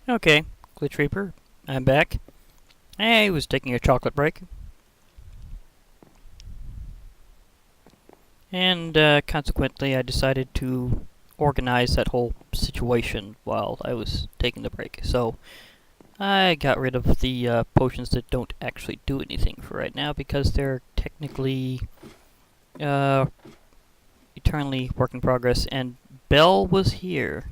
Okay, Glitch Reaper, I'm back. I was taking a chocolate break. And consequently, I decided to organize that whole situation while I was taking the break. So I got rid of the potions that don't actually do anything for right now because they're technically uh, eternally work in progress. And Bell was here.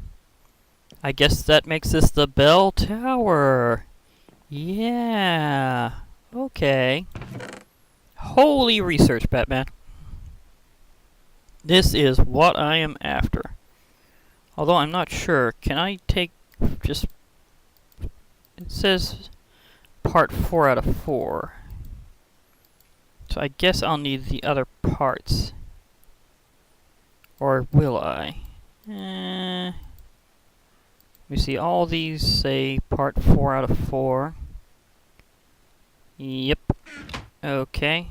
I guess that makes this the Bell Tower. Yeah. Okay. Holy research, Batman. This is what I am after. Although I'm not sure. Can I take just... It says part 4 out of 4. So I guess I'll need the other parts. Or will I? Let me see. All these say part 4 out of 4. Yep. Okay.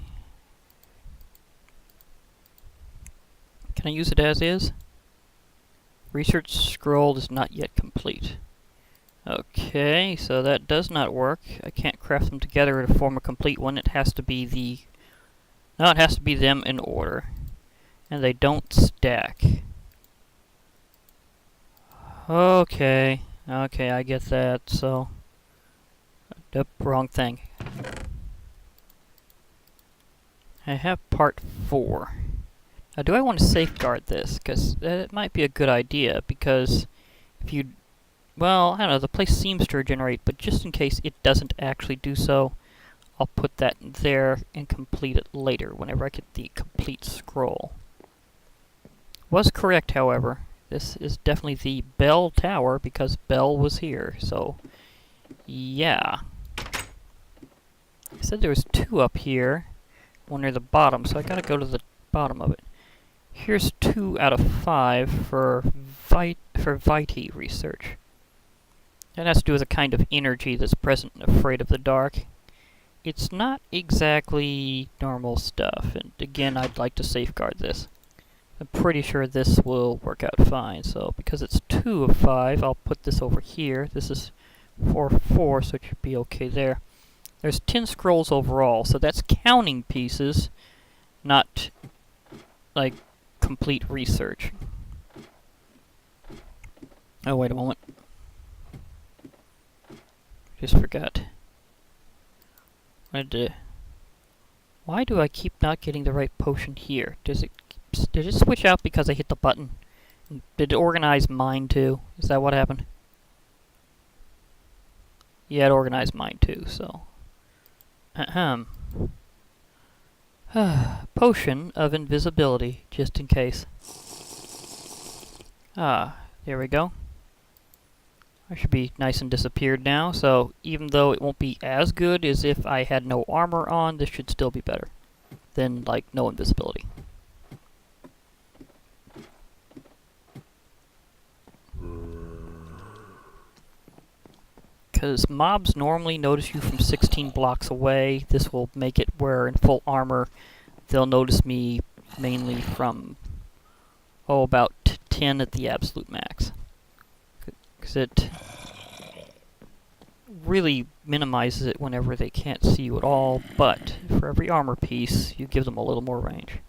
Can I use it as is? Research scroll is not yet complete. Okay, so that does not work. I can't craft them together to form a complete one. It has to be the... No, it has to be them in order. And they don't stack. Okay. Okay, I get that, so... Nope, wrong thing. I have part 4. Now, do I want to safeguard this? Because it might be a good idea, because if you... Well, I don't know, the place seems to regenerate, but just in case it doesn't actually do so, I'll put that there and complete it later, whenever I get the complete scroll. Was correct, however. This is definitely the Bell Tower, because Bell was here, so... Yeah. I said there was 2 up here, one near the bottom, so I gotta go to the bottom of it. Here's 2 out of 5 for Vitae research. That has to do with a kind of energy that's present and afraid of the dark. It's not exactly normal stuff, and again, I'd like to safeguard this. I'm pretty sure this will work out fine, so because it's 2 of 5, I'll put this over here. This is 4 of 4, so it should be okay there. There's 10 scrolls overall, so that's counting pieces, not, like, complete research. Oh, wait a moment. Just forgot. Why do I keep not getting the right potion here? Did it switch out because I hit the button? Did it organize mine too? Is that what happened? Yeah, it organized mine too, so... Ahem. Potion of invisibility, just in case. Ah, there we go. I should be nice and disappeared now, so even though it won't be as good as if I had no armor on, this should still be better than, like, no invisibility. Because mobs normally notice you from 16 blocks away. This will make it where in full armor they'll notice me mainly from, about 10 at the absolute max. Because it really minimizes it whenever they can't see you at all, but for every armor piece, you give them a little more range.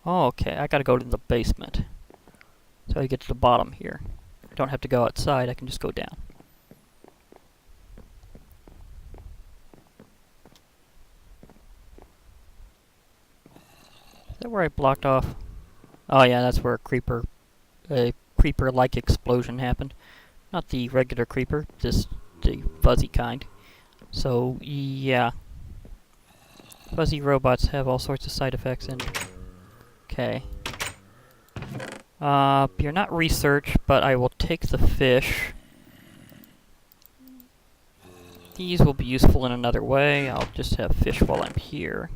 Oh, okay, I gotta go to the basement. So I get to the bottom here. I don't have to go outside, I can just go down. Is that where I blocked off? Oh yeah, that's where a creeper-like explosion happened. Not the regular creeper, just the fuzzy kind. So, yeah. Fuzzy robots have all sorts of side effects and... Okay. You're not research, but I will take the fish. These will be useful in another way. I'll just have fish while I'm here.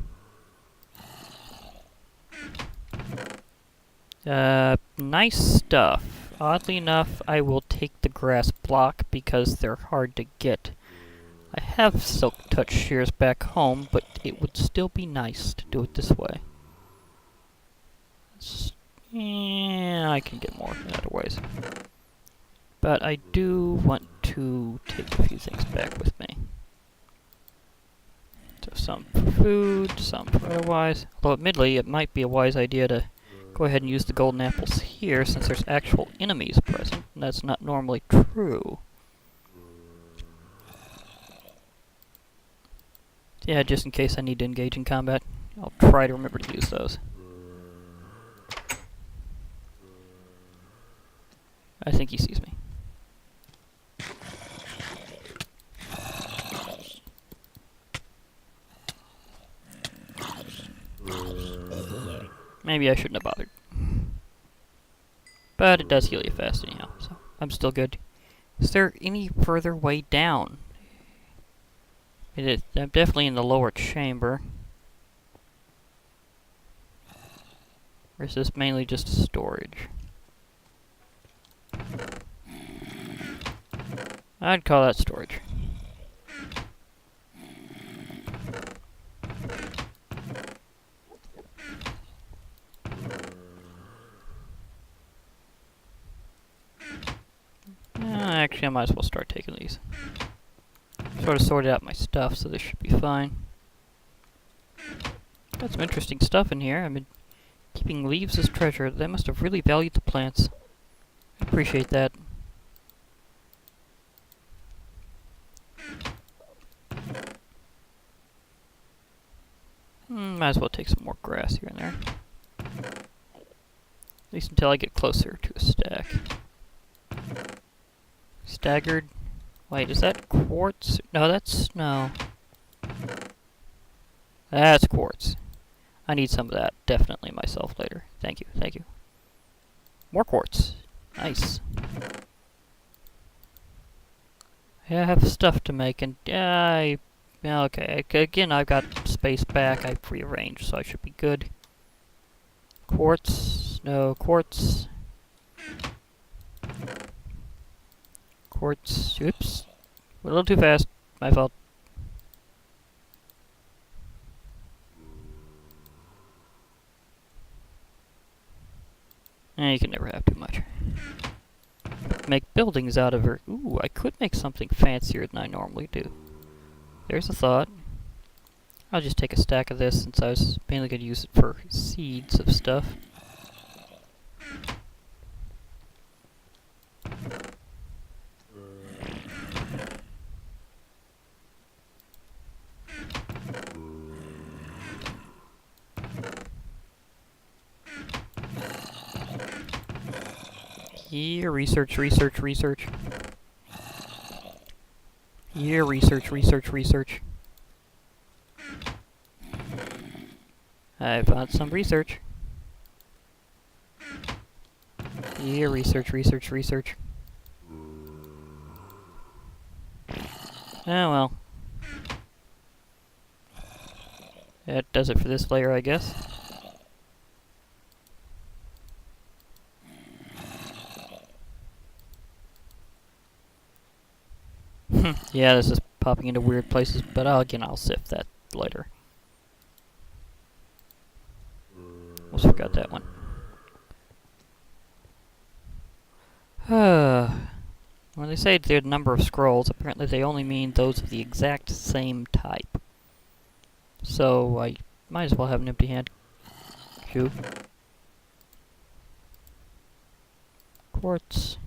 Nice stuff. Oddly enough, I will take the grass block because they're hard to get. I have silk touch shears back home, but it would still be nice to do it this way. Yeah, I can get more in other ways. But I do want to take a few things back with me. So some for food, some for otherwise. Although admittedly, it might be a wise idea to go ahead and use the golden apples here since there's actual enemies present, and that's not normally true. Yeah, just in case I need to engage in combat, I'll try to remember to use those. I think he sees me. Maybe I shouldn't have bothered. But it does heal you fast anyhow, so I'm still good. Is there any further way down? I'm definitely in the lower chamber. Or is this mainly just storage? I'd call that storage. Actually, I might as well start taking these. Sort of sorted out my stuff, so this should be fine. Got some interesting stuff in here. I've been keeping leaves as treasure. They must have really valued the plants. I appreciate that. Might as well take some more grass here and there. At least until I get closer to a stack. Staggered. Wait, is that quartz? No, that's... no. That's quartz. I need some of that, definitely, myself later. Thank you, thank you. More quartz. Nice. Yeah, I have stuff to make, and yeah, okay. Again, I've got space back. I prearranged, so I should be good. Quartz. No, quartz. Quartz. Oops. A little too fast. My fault. You can never have too much. Make buildings out of her. Ooh, I could make something fancier than I normally do. There's a thought. I'll just take a stack of this since I was mainly going to use it for seeds of stuff. Yeah, research. Yeah, research. I found some research. Yeah, research. Oh well. That does it for this layer, I guess. Yeah, this is popping into weird places, but again, I'll sift that later. Almost forgot that one. When they say the number of scrolls, apparently they only mean those of the exact same type. So I might as well have an empty hand. Shoot. Quartz.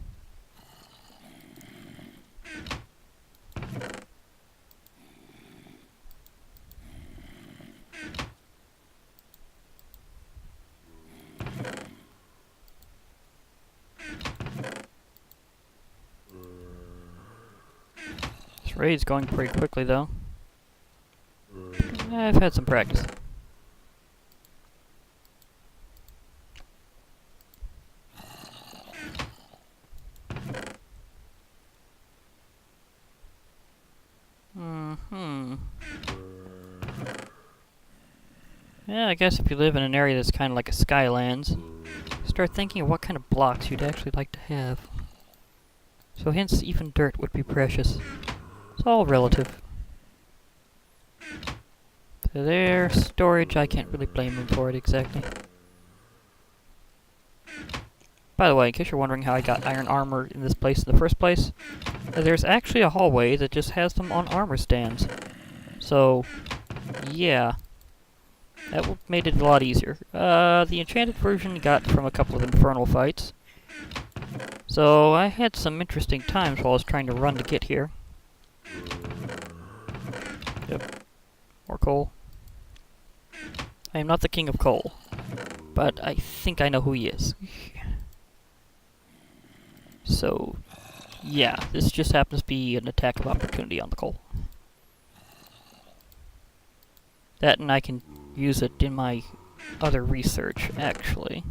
This raid's going pretty quickly, though. I've had some practice. Yeah, I guess if you live in an area that's kind of like a Skylands, start thinking of what kind of blocks you'd actually like to have. So hence, even dirt would be precious. It's all relative. So there, storage, I can't really blame them for it exactly. By the way, in case you're wondering how I got iron armor in this place in the first place, there's actually a hallway that just has them on armor stands. So, yeah. That made it a lot easier. The enchanted version got from a couple of infernal fights. So, I had some interesting times while I was trying to run to get here. Yep. More coal. I am not the king of coal, but I think I know who he is. So, yeah, this just happens to be an attack of opportunity on the coal. That, and I can use it in my other research, actually.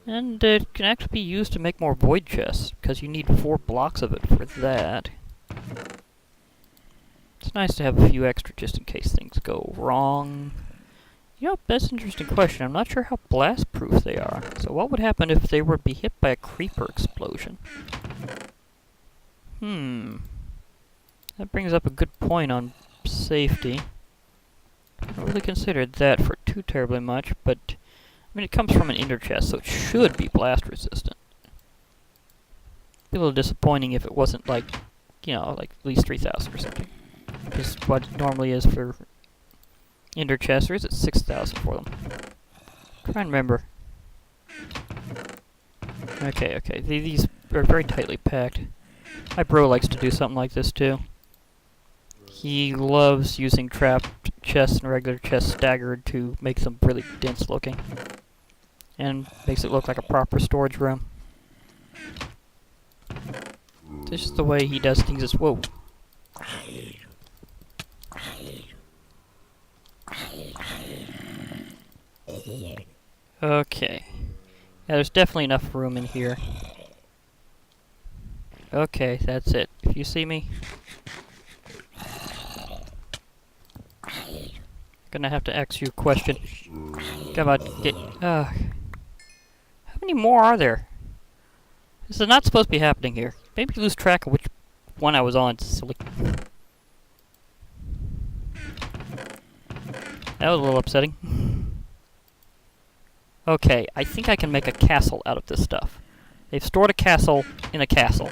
And it can actually be used to make more void chests, because you need 4 blocks of it for that. It's nice to have a few extra just in case things go wrong. You know, that's an interesting question. I'm not sure how blast-proof they are. So what would happen if they were to be hit by a creeper explosion? That brings up a good point on safety. I haven't really considered that for too terribly much, but I mean, it comes from an ender chest, so it should be blast resistant. Be a little disappointing if it wasn't like, you know, like at least 3,000 or something. Which is what it normally is for ender chests, or is it 6,000 for them? I'm trying to remember. Okay, these are very tightly packed. My bro likes to do something like this too. He loves using trapped chests and regular chests staggered to make them really dense looking. And makes it look like a proper storage room. This is the way he does things as— whoa. Okay. Yeah, there's definitely enough room in here. Okay, that's it. If you see me, gonna have to ask you a question. Come on, get— how many more are there? This is not supposed to be happening here. Maybe lose track of which one I was on. Silly. That was a little upsetting. Okay, I think I can make a castle out of this stuff. They've stored a castle in a castle.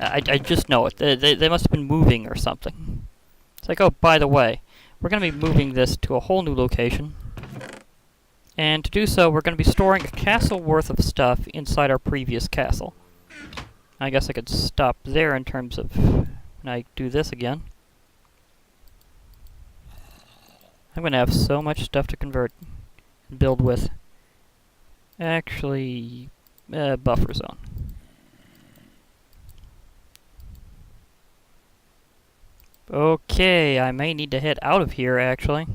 I just know it. They must have been moving or something. It's like, oh, by the way, we're going to be moving this to a whole new location. And to do so, we're going to be storing a castle worth of stuff inside our previous castle. I guess I could stop there in terms of when I do this again. I'm going to have so much stuff to convert and build with. Actually, buffer zone. Okay, I may need to head out of here, actually.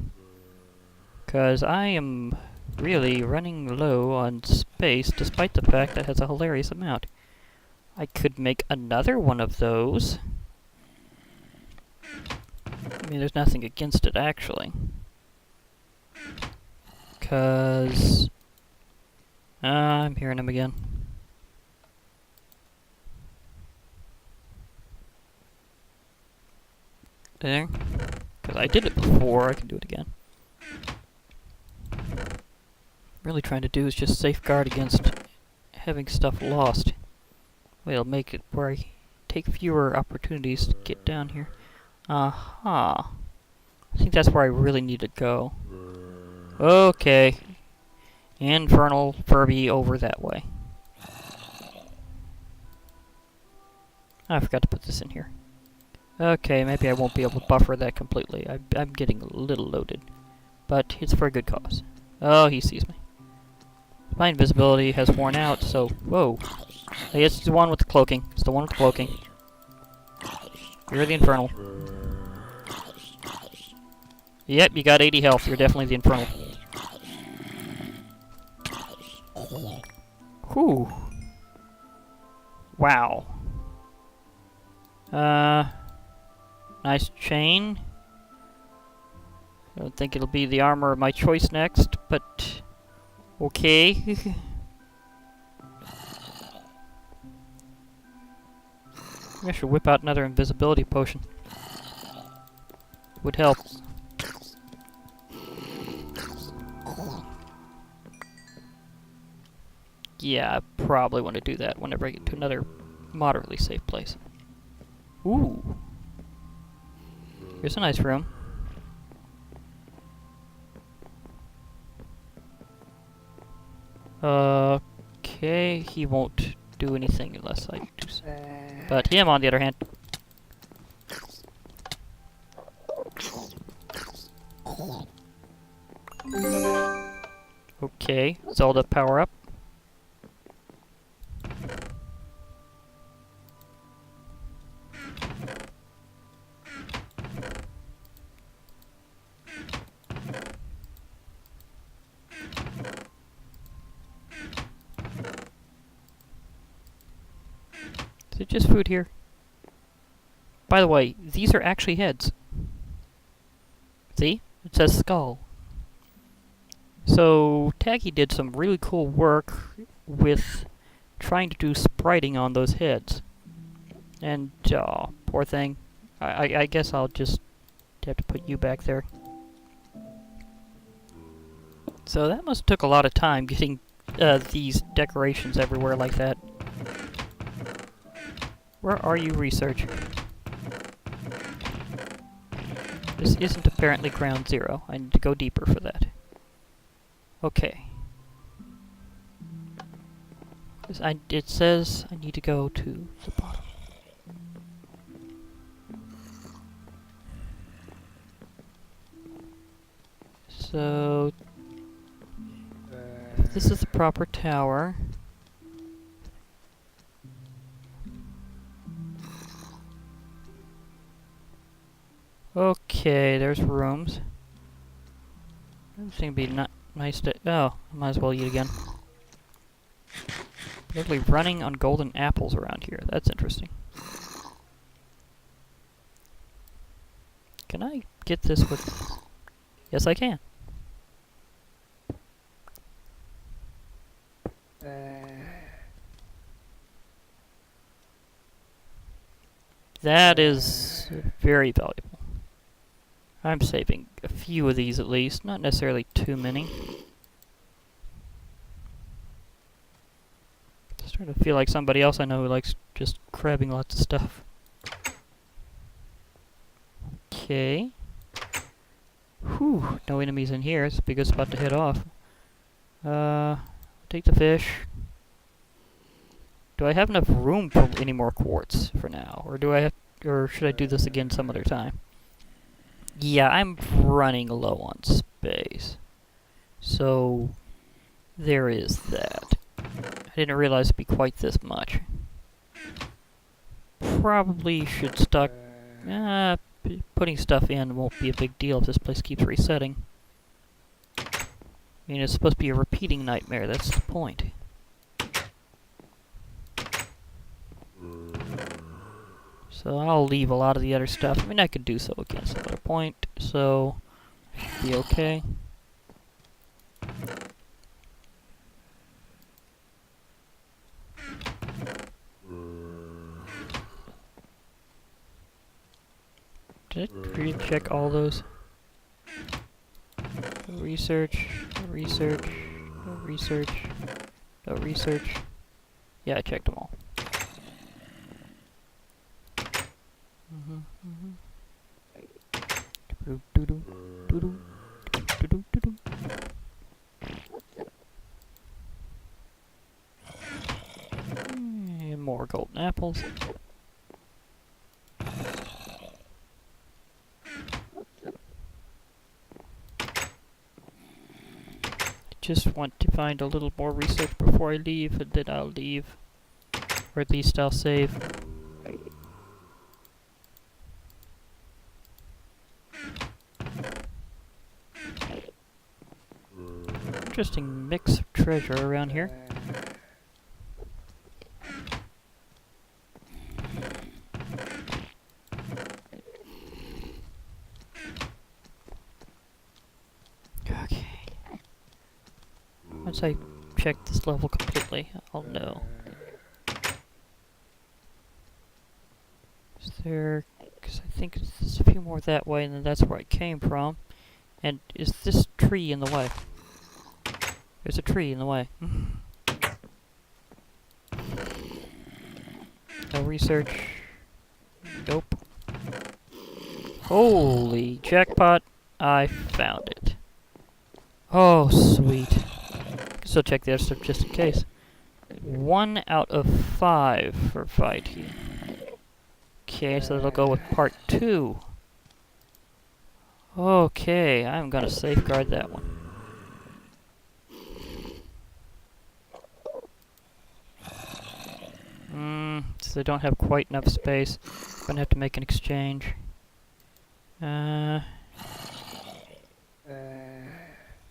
Because I am really running low on space, despite the fact that it has a hilarious amount. I could make another one of those. I mean, there's nothing against it, actually. Because I'm hearing him again. There. Because I did it before, I can do it again. Really trying to do is just safeguard against having stuff lost. Well, it'll make it where I take fewer opportunities to get down here. Aha. I think that's where I really need to go. Okay. Infernal Furby over that way. I forgot to put this in here. Okay, maybe I won't be able to buffer that completely. I'm getting a little loaded. But it's for a good cause. Oh, he sees me. My invisibility has worn out, so— whoa. Hey, it's the one with the cloaking. It's the one with the cloaking. You're the Infernal. Yep, you got 80 health. You're definitely the Infernal. Whew. Wow. Nice chain. I don't think it'll be the armor of my choice next, but okay. I should whip out another invisibility potion. Would help. Yeah, I probably want to do that whenever I get to another moderately safe place. Ooh. Here's a nice room. Okay, he won't do anything unless I do so. But him, on the other hand... Okay, Zelda power up. Is it just food here? By the way, these are actually heads. See? It says skull. So, Taggy did some really cool work with trying to do spriting on those heads. And, poor thing. I guess I'll just have to put you back there. So that must have took a lot of time getting these decorations everywhere like that. Where are you, research? This isn't apparently ground zero. I need to go deeper for that. Okay. It says I need to go to the bottom. So... this is the proper tower. Okay, there's rooms. This thing would be nice to... oh, I might as well eat again. Literally running on golden apples around here. That's interesting. Can I get this with... yes, I can. That is very valuable. I'm saving a few of these at least, not necessarily too many. Starting to feel like somebody else I know who likes just grabbing lots of stuff. Okay. Whew, no enemies in here. It's a good spot to head off. Take the fish. Do I have enough room for any more quartz for now? Or should I do this again some other time? Yeah, I'm running low on space. So, there is that. I didn't realize it'd be quite this much. Probably should stop... putting stuff in won't be a big deal if this place keeps resetting. I mean, it's supposed to be a repeating nightmare, that's the point. So I'll leave a lot of the other stuff. I mean, I could do so again some other point, so... be okay. Did I recheck all those? No research, no research, no research, no research. Yeah, I checked them all. And more golden apples. Just want to find a little more research before I leave, and then I'll leave. Or at least I'll save. Interesting mix of treasure around here. Okay. Once I check this level completely, I'll know. Is there... because I think there's a few more that way, and then that's where I came from. And is this tree in the way? There's a tree in the way. No research. Nope. Holy jackpot. I found it. Oh, sweet. Still check the other stuff just in case. 1 out of 5 for Vitae. Okay, so that'll go with part 2. Okay, I'm gonna safeguard that one. So I don't have quite enough space. Gonna have to make an exchange.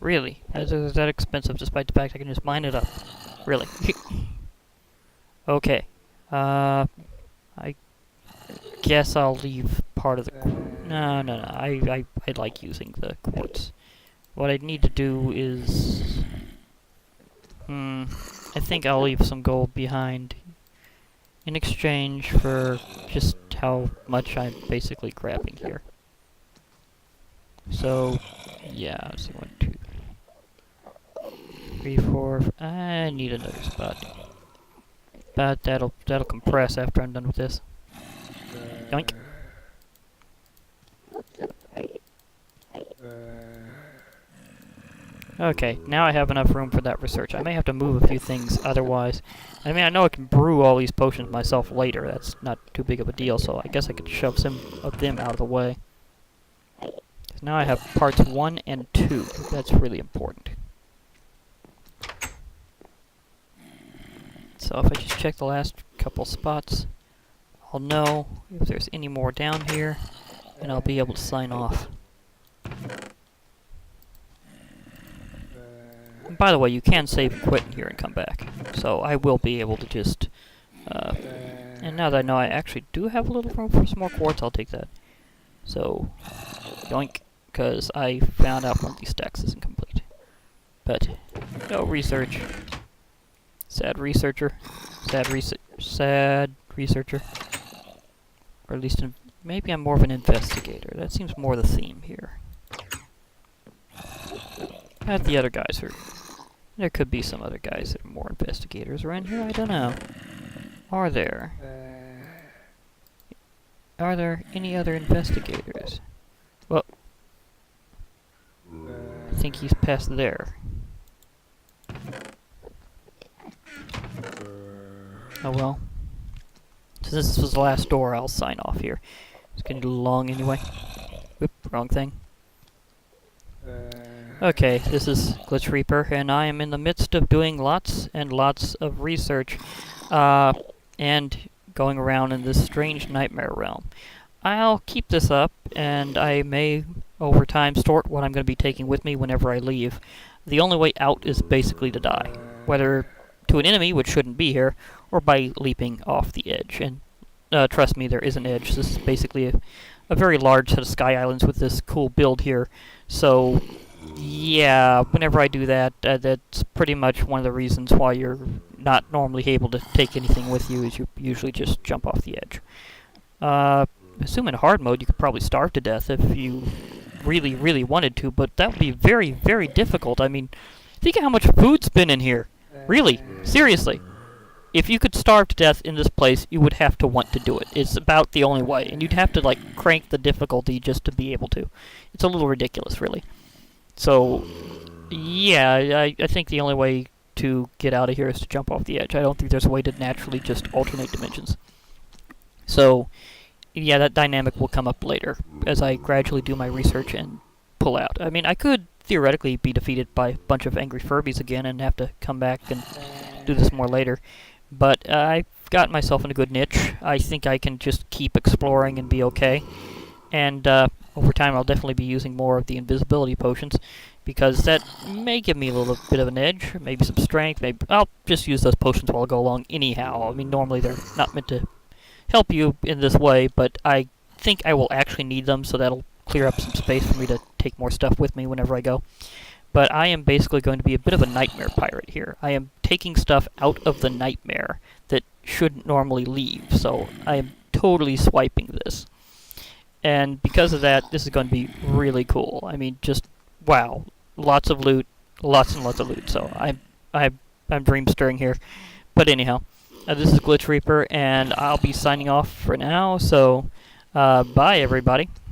Really? Is that expensive despite the fact I can just mine it up? Really? Okay. I guess I'll leave part of the... No. I like using the quartz. What I need to do is... I think I'll leave some gold behind in exchange for just how much I'm basically grabbing here. So, yeah, let's see, 1, 2, 3, 4... I need another spot. But that'll compress after I'm done with this. Yoink. Okay, now I have enough room for that research. I may have to move a few things otherwise. I mean, I know I can brew all these potions myself later. That's not too big of a deal, so I guess I could shove some of them out of the way. Now I have parts 1 and 2. That's really important. So if I just check the last couple spots, I'll know if there's any more down here, and I'll be able to sign off. And by the way, you can save and quit in here and come back. So I will be able to just... and now that I know I actually do have a little room for some more quartz, I'll take that. So, yoink, because I found out one of these stacks isn't complete. But, no research. Sad researcher. Sad researcher. Or at least, maybe I'm more of an investigator. That seems more the theme here. Not the other guys are... There could be some other guys that are more investigators around here, I don't know. Are there? Are there any other investigators? Well... I think he's past there. Oh well. Since this was the last door, I'll sign off here. It's getting a little long anyway. Whoop, wrong thing. Okay, this is Glitch Reaper, and I am in the midst of doing lots and lots of research, and going around in this strange nightmare realm. I'll keep this up, and I may, over time, sort what I'm going to be taking with me whenever I leave. The only way out is basically to die, whether to an enemy, which shouldn't be here, or by leaping off the edge. And trust me, there is an edge. This is basically a very large set of sky islands with this cool build here. So, yeah, whenever I do that, that's pretty much one of the reasons why you're not normally able to take anything with you, is you usually just jump off the edge. Assume in hard mode you could probably starve to death if you really, really wanted to, but that would be very, very difficult. I mean, think of how much food's been in here. Really, seriously. If you could starve to death in this place, you would have to want to do it. It's about the only way, and you'd have to, like, crank the difficulty just to be able to. It's a little ridiculous, really. So, yeah, I think the only way to get out of here is to jump off the edge. I don't think there's a way to naturally just alternate dimensions. So, yeah, that dynamic will come up later, as I gradually do my research and pull out. I mean, I could theoretically be defeated by a bunch of angry Furbies again and have to come back and do this more later. But I've got myself in a good niche. I think I can just keep exploring and be okay. And over time I'll definitely be using more of the invisibility potions, because that may give me a little bit of an edge, maybe some strength, maybe I'll just use those potions while I go along anyhow. I mean, normally they're not meant to help you in this way, but I think I will actually need them, so that'll clear up some space for me to take more stuff with me whenever I go. But I am basically going to be a bit of a nightmare pirate here. I am taking stuff out of the nightmare that shouldn't normally leave, so I am totally swiping this. And because of that, this is going to be really cool. I mean, just, wow. Lots of loot, lots and lots of loot, so I'm dream-stirring here. But anyhow, This is Glitch Reaper, and I'll be signing off for now. So, bye everybody.